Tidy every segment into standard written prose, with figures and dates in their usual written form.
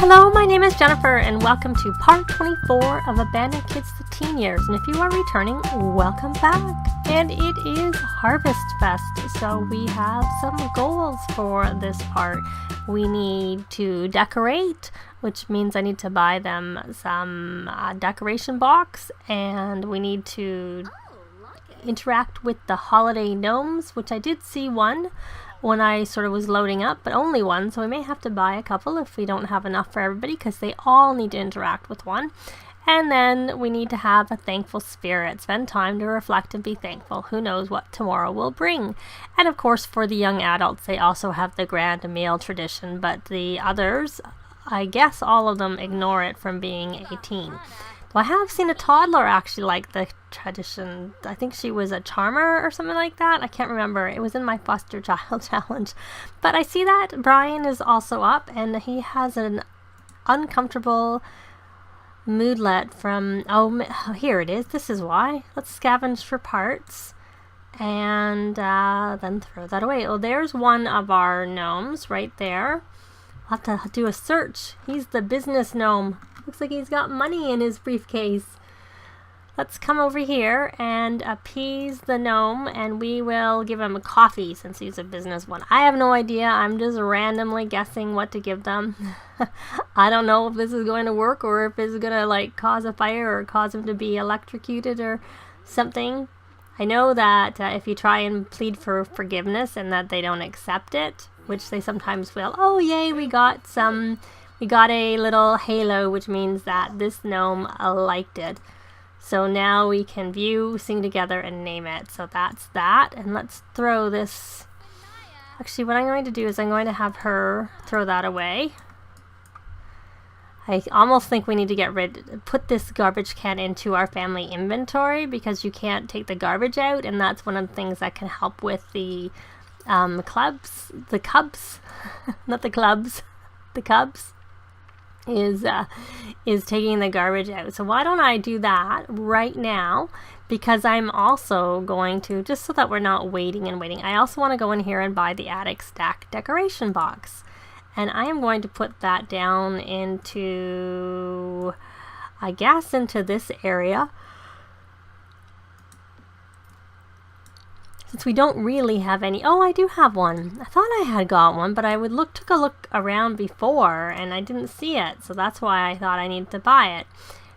Hello, my name is Jennifer, and welcome to part 24 of Abandoned Kids to Teen Years. And if you are returning, welcome back. And it is Harvest Fest, so we have some goals for this part. We need to decorate, which means I need to buy them some decoration box, and we need to interact with the holiday gnomes, which I did see one when I sort of was loading up, but only one, so we may have to buy a couple if we don't have enough for everybody, because they all need to interact with one. And then we need to have a thankful spirit, spend time to reflect and be thankful. Who knows what tomorrow will bring. And of course, for the young adults, they also have the grand meal tradition, but the others, I guess all of them ignore it from being 18. Well, I have seen a toddler actually like the tradition. I think she was a charmer or something like that. I can't remember. It was in my foster child challenge. But I see that Brian is also up, and he has an uncomfortable moodlet from... Oh, here it is. This is why. Let's scavenge for parts and then throw that away. Oh, there's one of our gnomes right there. I'll have to do a search. He's the business gnome. Looks like he's got money in his briefcase. Let's come over here and appease the gnome, and we will give him a coffee since he's a business one. I have no idea. I'm just randomly guessing what to give them. I don't know if this is going to work or if it's going to like cause a fire or cause him to be electrocuted or something. I know that if you try and plead for forgiveness and that they don't accept it, which they sometimes will. Oh, yay, we got a little halo, which means that this gnome liked it. So now we can view, sing together, and name it. So that's that. And let's throw this. Actually, what I'm going to do is I'm going to have her throw that away. I almost think we need to put this garbage can into our family inventory, because you can't take the garbage out, and that's one of the things that can help with the cubs, is taking the garbage out. So why don't I do that right now? Because I'm also going to, just so that we're not waiting, I also want to go in here and buy the attic stack decoration box. And I am going to put that down into, I guess, into this area. Since we don't really have any... Oh, I do have one. I thought I had got one, but I took a look around before, and I didn't see it. So that's why I thought I needed to buy it.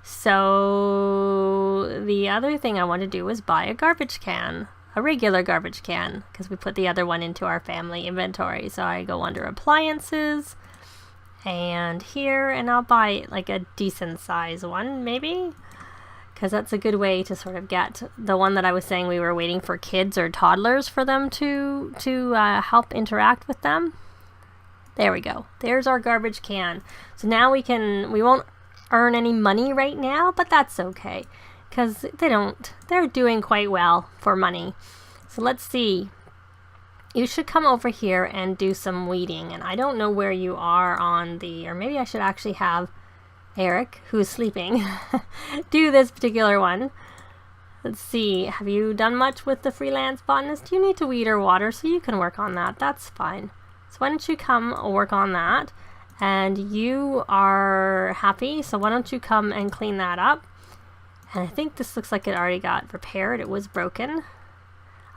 So the other thing I want to do is buy a garbage can. A regular garbage can, because we put the other one into our family inventory. So I go under appliances, and here, and I'll buy like a decent size one, maybe. Because that's a good way to sort of get the one that I was saying we were waiting for kids or toddlers for them to help interact with them. There we go. There's our garbage can. So now we won't earn any money right now, but that's okay. Because they're doing quite well for money. So let's see. You should come over here and do some weeding. And I don't know where you are on or maybe I should actually have Eric, who is sleeping, do this particular one. Let's see, have you done much with the freelance botanist? You need to weed or water, so you can work on that. That's fine. So why don't you come work on that? And you are happy, so why don't you come and clean that up? And I think this looks like it already got repaired. It was broken.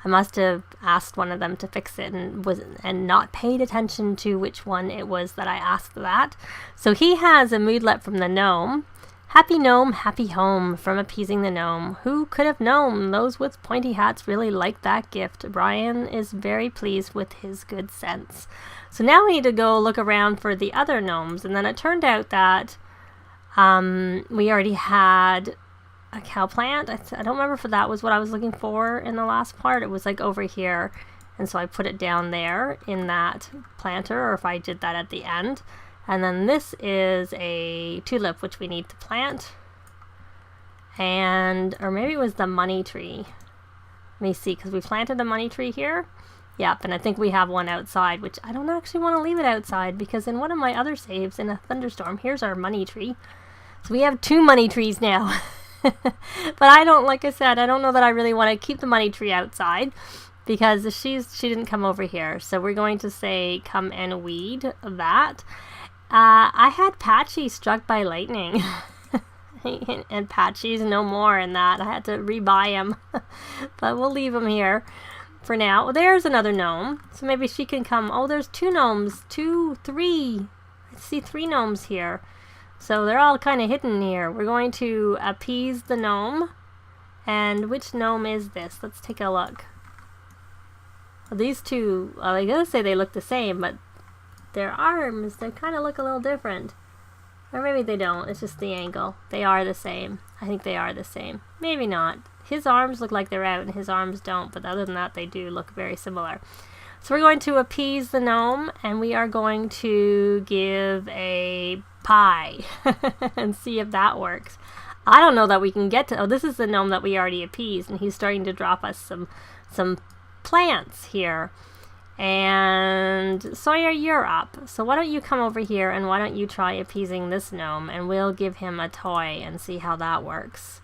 I must have asked one of them to fix it and not paid attention to which one it was that I asked that. So he has a moodlet from the gnome. Happy gnome, happy home, from appeasing the gnome. Who could have known? Those with pointy hats really like that gift. Brian is very pleased with his good sense. So now we need to go look around for the other gnomes. And then it turned out that we already had a cow plant. I don't remember if that was what I was looking for in the last part. It was like over here, and so I put it down there in that planter, or if I did that at the end. And then this is a tulip, which we need to plant, or maybe it was the money tree. Let me see, because we planted a money tree here. Yep, and I think we have one outside, which I don't actually want to leave it outside, because in one of my other saves in a thunderstorm, here's our money tree. So we have 2 money trees now. But I don't, like I said, I don't know that I really want to keep the money tree outside, because she didn't come over here. So we're going to say come and weed that. I had Patchy struck by lightning. And Patchy's no more in that. I had to rebuy him. But we'll leave him here for now. Well, there's another gnome. So maybe she can come. Oh, there's 2 gnomes. 2, 3. I see 3 gnomes here. So they're all kind of hidden here. We're going to appease the gnome. And which gnome is this? Let's take a look. Well, these 2, I gotta say they look the same, but their arms, they kind of look a little different. Or maybe they don't. It's just the angle. They are the same. I think they are the same. Maybe not. His arms look like they're out and his arms don't, but other than that, they do look very similar. So we're going to appease the gnome, and we are going to give a pie and see if that works. I don't know that we can get to... Oh, this is the gnome that we already appeased, and he's starting to drop us some plants here. And Sawyer, you're up. So why don't you come over here, and why don't you try appeasing this gnome, and we'll give him a toy and see how that works.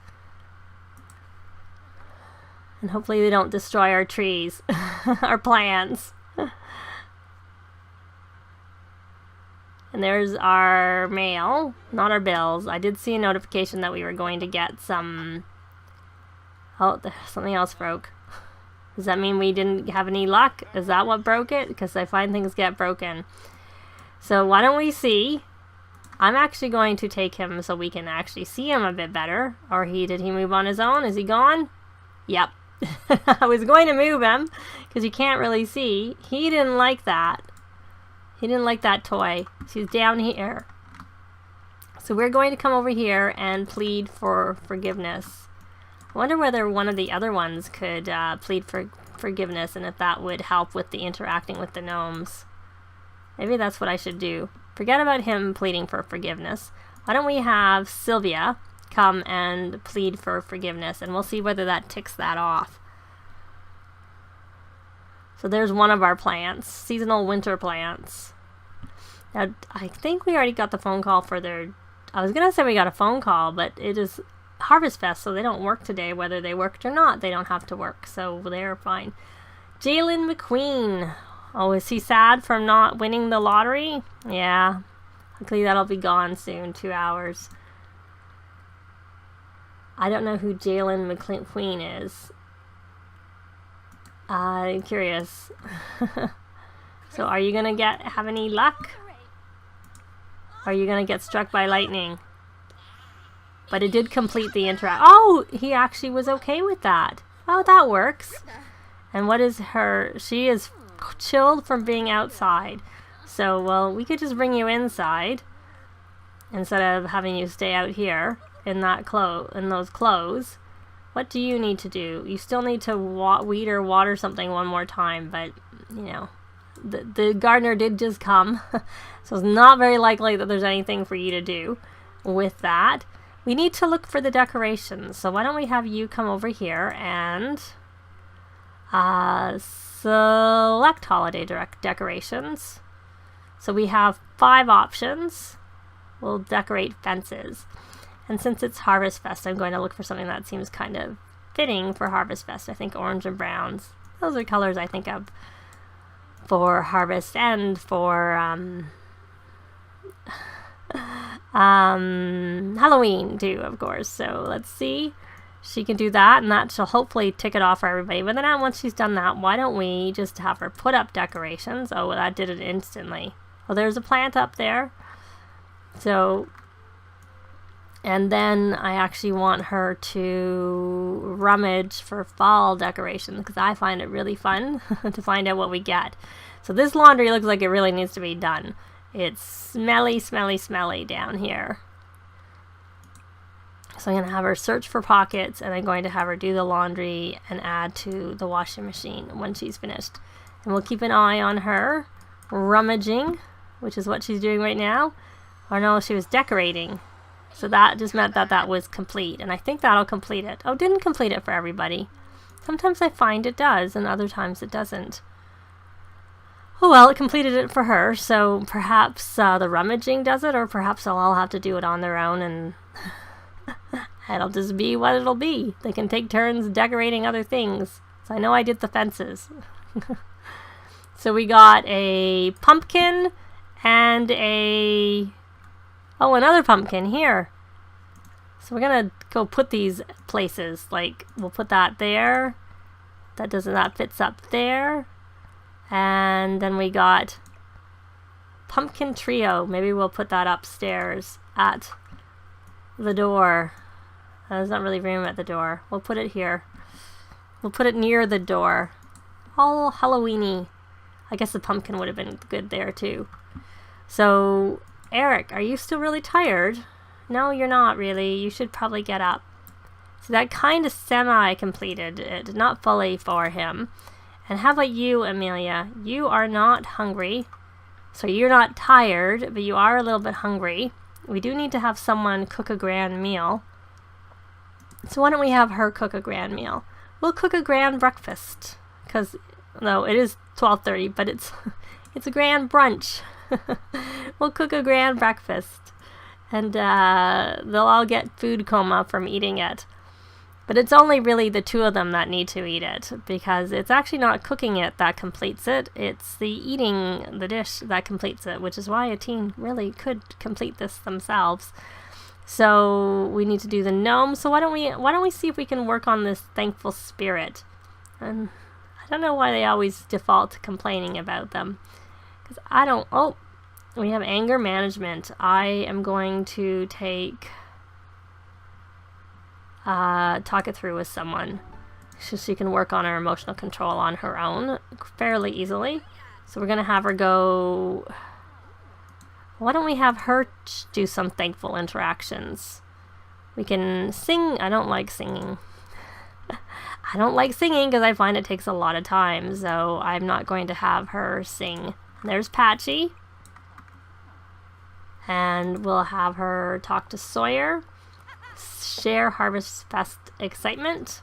And hopefully they don't destroy our trees, our plants. And there's our mail, not our bills. I did see a notification that we were going to get some... Oh, something else broke. Does that mean we didn't have any luck? Is that what broke it? Because I find things get broken. So why don't we see? I'm actually going to take him so we can actually see him a bit better. Or did he move on his own? Is he gone? Yep. I was going to move him because you can't really see. He didn't like that. He didn't like that toy. She's down here. So we're going to come over here and plead for forgiveness. I wonder whether one of the other ones could plead for forgiveness, and if that would help with the interacting with the gnomes. Maybe that's what I should do. Forget about him pleading for forgiveness. Why don't we have Sylvia come and plead for forgiveness, and we'll see whether that ticks that off. So there's one of our plants, seasonal winter plants. Now, I think we already got the phone call for their... I was going to say we got a phone call, but it is Harvest Fest, so they don't work today. Whether they worked or not, they don't have to work, so they're fine. Jalen McQueen. Oh, is he sad from not winning the lottery? Yeah. Hopefully that'll be gone soon, 2 hours. I don't know who Jalen McQueen is. I'm curious. So are you going to have any luck? Or are you going to get struck by lightning? But it did complete the interact. Oh, he actually was okay with that. Oh, that works. And what is her... She is chilled from being outside. So, well, we could just bring you inside instead of having you stay out here in those clothes. What do you need to do? You still need to weed or water something one more time, but, you know, the gardener did just come. So it's not very likely that there's anything for you to do with that. We need to look for the decorations. So why don't we have you come over here and select holiday decorations. So we have 5 options. We'll decorate fences. And since it's Harvest Fest, I'm going to look for something that seems kind of fitting for Harvest Fest. I think orange and browns. Those are colors I think of for Harvest and for Halloween too, of course. So let's see. She can do that, and that she'll hopefully tick it off for everybody. But then once she's done that, why don't we just have her put up decorations? Oh, well, that did it instantly. Well, there's a plant up there. So... And then I actually want her to rummage for fall decorations because I find it really fun to find out what we get. So this laundry looks like it really needs to be done. It's smelly, smelly, smelly down here. So I'm going to have her search for pockets, and I'm going to have her do the laundry and add to the washing machine when she's finished. And we'll keep an eye on her rummaging, which is what she's doing right now. Or no, she was decorating. So that just meant that that was complete, and I think that'll complete it. Oh, didn't complete it for everybody. Sometimes I find it does, and other times it doesn't. Oh well, it completed it for her, so perhaps the rummaging does it, or perhaps they'll all have to do it on their own, and it'll just be what it'll be. They can take turns decorating other things. So I know I did the fences. So we got a pumpkin and another pumpkin here. So we're gonna go put these places, like we'll put that there. That fits up there. And then we got pumpkin trio. Maybe we'll put that upstairs at the door. There's not really room at the door. We'll put it here. We'll put it near the door. All Halloween-y. I guess the pumpkin would have been good there too. So, Eric, are you still really tired? No, you're not really. You should probably get up. So that kind of semi-completed it, not fully for him. And how about you, Amelia? You are not hungry. So you're not tired, but you are a little bit hungry. We do need to have someone cook a grand meal. So why don't we have her cook a grand meal? We'll cook a grand breakfast. Because, no, it is 12:30, but it's a grand brunch. We'll cook a grand breakfast. And they'll all get food coma from eating it. But it's only really the two of them that need to eat it, because it's actually not cooking it that completes it. It's the eating the dish that completes it, which is why a teen really could complete this themselves. So we need to do the gnome. So why don't we see if we can work on this thankful spirit? And I don't know why they always default to complaining about them, because I don't. Oh, we have anger management. I am going to talk it through with someone so she can work on her emotional control on her own fairly easily. So we're going to have her go... Why don't we have her do some thankful interactions? We can sing. I don't like singing. I don't like singing because I find it takes a lot of time, so I'm not going to have her sing. There's Patchy. And we'll have her talk to Sawyer. Share Harvest Fest excitement.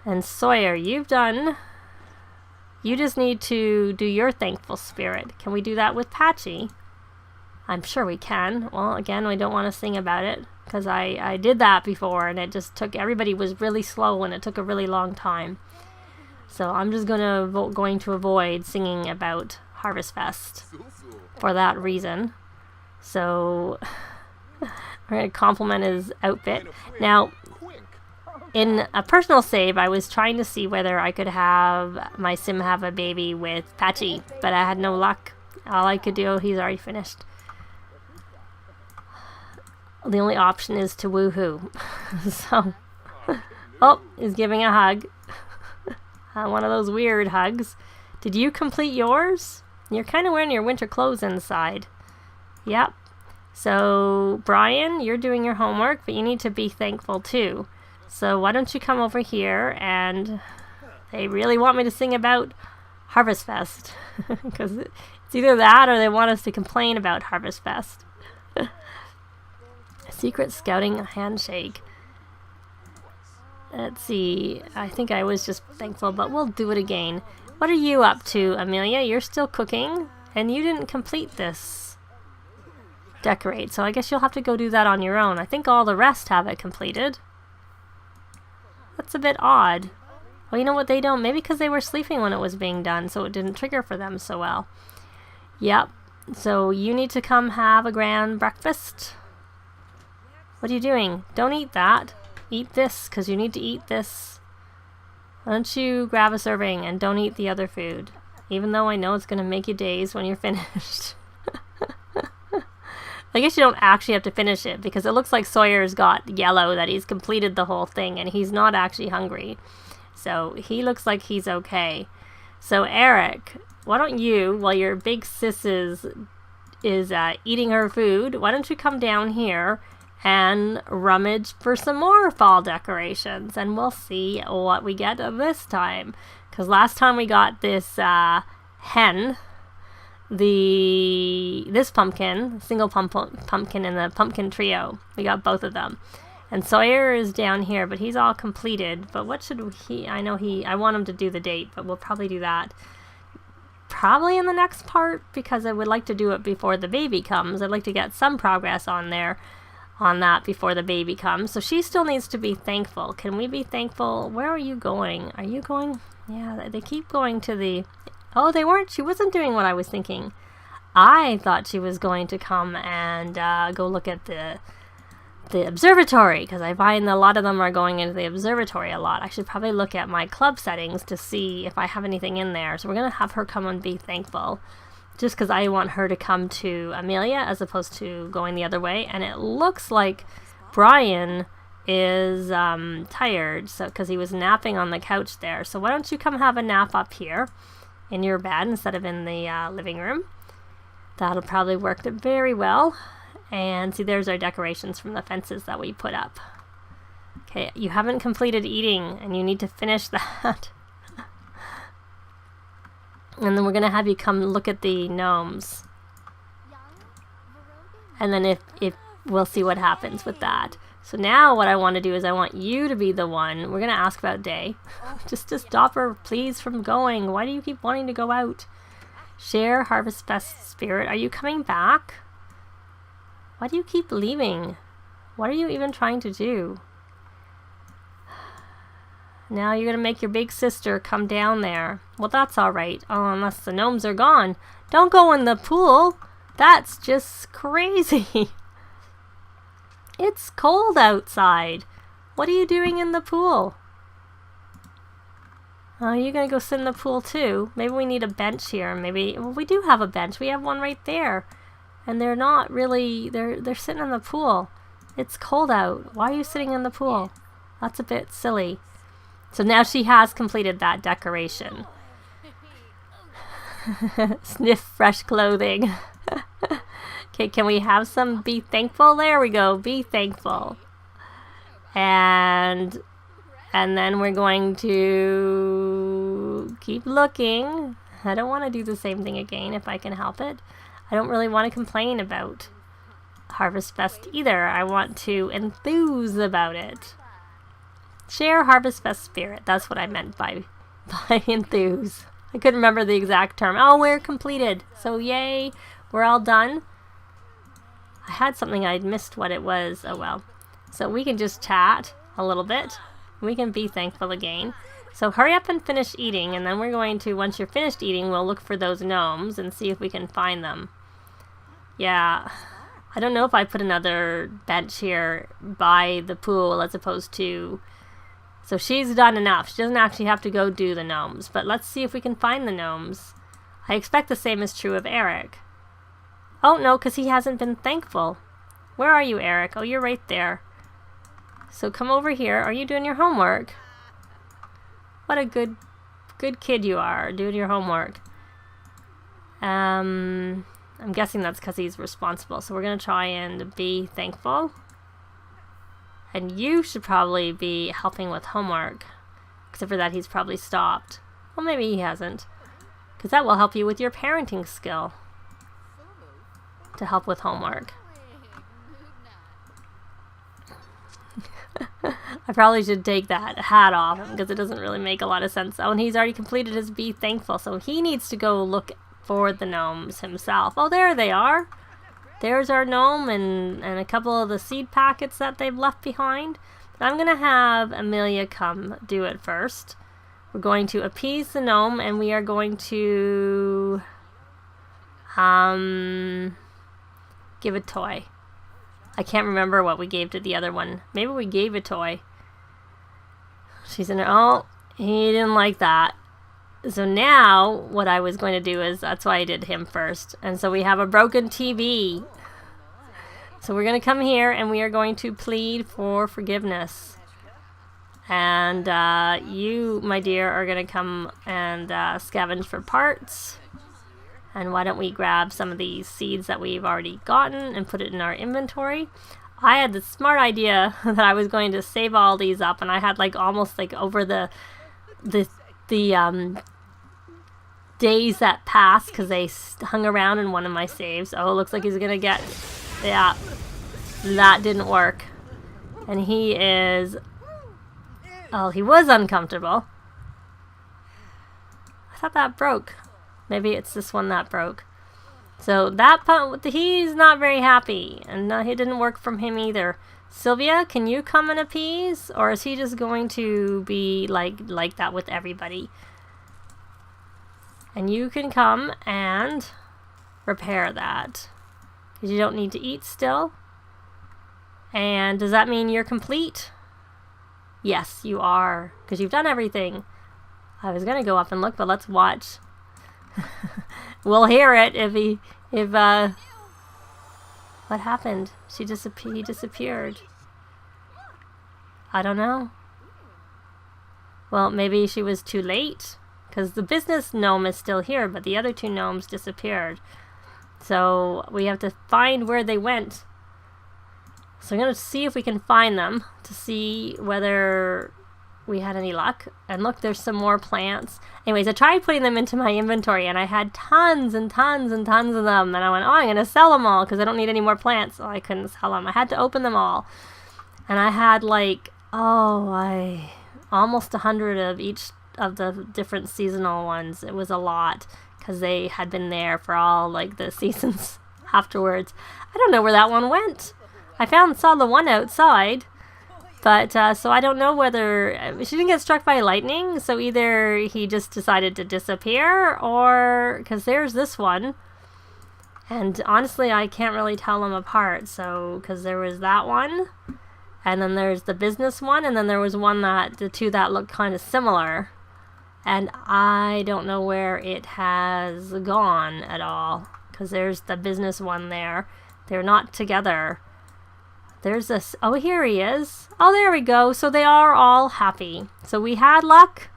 And Sawyer, you just need to do your thankful spirit. Can we do that with Patchy? I'm sure we can. Well, again, we don't want to sing about it, because I did that before, and it just took, everybody was really slow, and it took a really long time. So I'm just going to avoid singing about Harvest Fest for that reason. So... we're going to compliment his outfit. Now, in a personal save, I was trying to see whether I could have my sim have a baby with Patchy, but I had no luck. All I could do, he's already finished. The only option is to woohoo. So, oh, he's giving a hug. One of those weird hugs. Did you complete yours? You're kind of wearing your winter clothes inside. Yep. So, Brian, you're doing your homework, but you need to be thankful too. So why don't you come over here, and they really want me to sing about Harvest Fest. Because it's either that or they want us to complain about Harvest Fest. Secret scouting handshake. Let's see. I think I was just thankful, but we'll do it again. What are you up to, Amelia? You're still cooking, and you didn't complete this. Decorate, so I guess you'll have to go do that on your own. I think all the rest have it completed. That's a bit odd. Well, you know what, they don't. Maybe because they were sleeping when it was being done, so it didn't trigger for them so well. Yep. So you need to come have a grand breakfast. What are you doing? Don't eat that. Eat this, because you need to eat this. Why don't you grab a serving and don't eat the other food? Even though I know it's going to make you daze when you're finished. I guess you don't actually have to finish it, because it looks like Sawyer's got yellow, that he's completed the whole thing, and he's not actually hungry. So he looks like he's okay. So Eric, why don't you, while your big sis is eating her food, why don't you come down here and rummage for some more fall decorations, and we'll see what we get this time. Because last time we got this hen, this pumpkin, single pumpkin and the pumpkin trio. We got both of them. And Sawyer is down here, but he's all completed. But what should I want him to do the date, but we'll probably do that probably in the next part, because I would like to do it before the baby comes. I'd like to get some progress on that before the baby comes. So she still needs to be thankful. Can we be thankful? Where are you going? Are you going? Yeah, they keep going to the... Oh, they weren't. She wasn't doing what I was thinking. I thought she was going to come and go look at the observatory, because I find a lot of them are going into the observatory a lot. I should probably look at my club settings to see if I have anything in there. So we're going to have her come and be thankful, just because I want her to come to Amelia as opposed to going the other way. And it looks like Brian is tired, so because he was napping on the couch there. So why don't you come have a nap up here in your bed instead of in the living room? That'll probably work very well. And see, there's our decorations from the fences that we put up. Okay, you haven't completed eating, and you need to finish that. And then we're going to have you come look at the gnomes. And then if we'll see what happens with that. So now what I want to do is I want you to be the one. We're going to ask about Day. Just to stop her, please, from going. Why do you keep wanting to go out? Share Harvest Fest spirit. Are you coming back? Why do you keep leaving? What are you even trying to do? Now you're going to make your big sister come down there. Well, that's all right. Oh, unless the gnomes are gone. Don't go in the pool. That's just crazy. It's cold outside. What are you doing in the pool? Oh, you're going to go sit in the pool too? Maybe we need a bench here. Maybe, well, we do have a bench. We have one right there. And they're not really, they're sitting in the pool. It's cold out. Why are you sitting in the pool? That's a bit silly. So now she has completed that decoration. Sniff fresh clothing. Okay, can we have some be thankful? There we go, be thankful. And then we're going to keep looking. I don't want to do the same thing again if I can help it. I don't really want to complain about Harvest Fest either. I want to enthuse about it. Share Harvest Fest spirit. That's what I meant by enthuse. I couldn't remember the exact term. Oh, we're completed. So yay, we're all done. I had something, I'd missed what it was. Oh well. So we can just chat a little bit. We can be thankful again. So hurry up and finish eating, and then we're going to, once you're finished eating, we'll look for those gnomes and see if we can find them. Yeah, I don't know if I put another bench here by the pool as opposed to... So she's done enough. She doesn't actually have to go do the gnomes, but let's see if we can find the gnomes. I expect the same is true of Eric. Oh, no, because he hasn't been thankful. Where are you, Eric? Oh, you're right there. So come over here. Are you doing your homework? What a good kid you are, doing your homework. I'm guessing that's because he's responsible. So we're going to try and be thankful. And you should probably be helping with homework. Except for that, he's probably stopped. Well, maybe he hasn't. Because that will help you with your parenting skill. To help with homework. I probably should take that hat off because it doesn't really make a lot of sense. Oh, and he's already completed his be thankful, so he needs to go look for the gnomes himself. Oh, there they are. There's our gnome and a couple of the seed packets that they've left behind. But I'm going to have Amelia come do it first. We're going to appease the gnome, and we are going to give a toy. I can't remember what we gave to the other one. Maybe we gave a toy. She's in there. Oh, he didn't like that. So now what I was going to do is, that's why I did him first. And so we have a broken TV. So we're going to come here and we are going to plead for forgiveness. And you, my dear, are going to come and scavenge for parts. And why don't we grab some of these seeds that we've already gotten and put it in our inventory. I had the smart idea that I was going to save all these up, and I had like almost like over the days that passed because they hung around in one of my saves. Oh, it looks like he's gonna get, yeah, that didn't work. And he is, oh, he was uncomfortable. I thought that broke. Maybe it's this one that broke. So that he's not very happy, and it didn't work from him either. Sylvia, can you come and appease, or is he just going to be like that with everybody? And you can come and repair that. Because you don't need to eat still. And does that mean you're complete? Yes, you are. Because you've done everything. I was going to go up and look, but let's watch. We'll hear it what happened? He disappeared. I don't know. Well, maybe she was too late. Because the business gnome is still here, but the other two gnomes disappeared. So we have to find where they went. So I'm going to see if we can find them to see whether we had any luck. And look, there's some more plants. Anyways, I tried putting them into my inventory and I had tons and tons and tons of them. And I went, oh, I'm going to sell them all because I don't need any more plants. So I couldn't sell them. I had to open them all. And I had like, almost 100 of each of the different seasonal ones. It was a lot because they had been there for all like the seasons afterwards. I don't know where that one went. I saw the one outside, but so I don't know whether she didn't get struck by lightning. So either he just decided to disappear, or because there's this one, and honestly I can't really tell them apart. So because there was that one, and then there's the business one, and then there was one the two that looked kind of similar. And I don't know where it has gone at all. Because there's the business one there. They're not together. There's this. Oh, here he is. Oh, there we go. So they are all happy. So we had luck.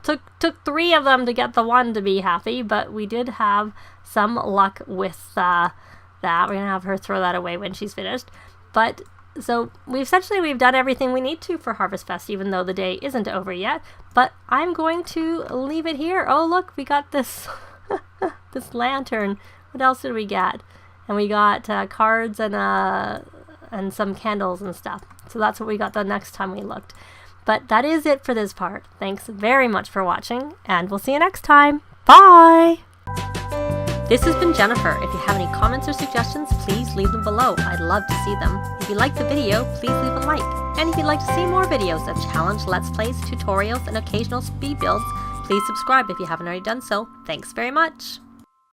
Took 3 of them to get the one to be happy. But we did have some luck with that. We're going to have her throw that away when she's finished. But so we've done everything we need to for Harvest Fest, even though the day isn't over yet. But I'm going to leave it here. Oh, look, we got this this lantern. What else did we get? And we got cards and some candles and stuff. So that's what we got the next time we looked. But that is it for this part. Thanks very much for watching, and we'll see you next time. Bye! This has been Jennifer. If you have any comments or suggestions, please leave them below. I'd love to see them. If you liked the video, please leave a like. And if you'd like to see more videos of challenge, let's plays, tutorials, and occasional speed builds, please subscribe if you haven't already done so. Thanks very much!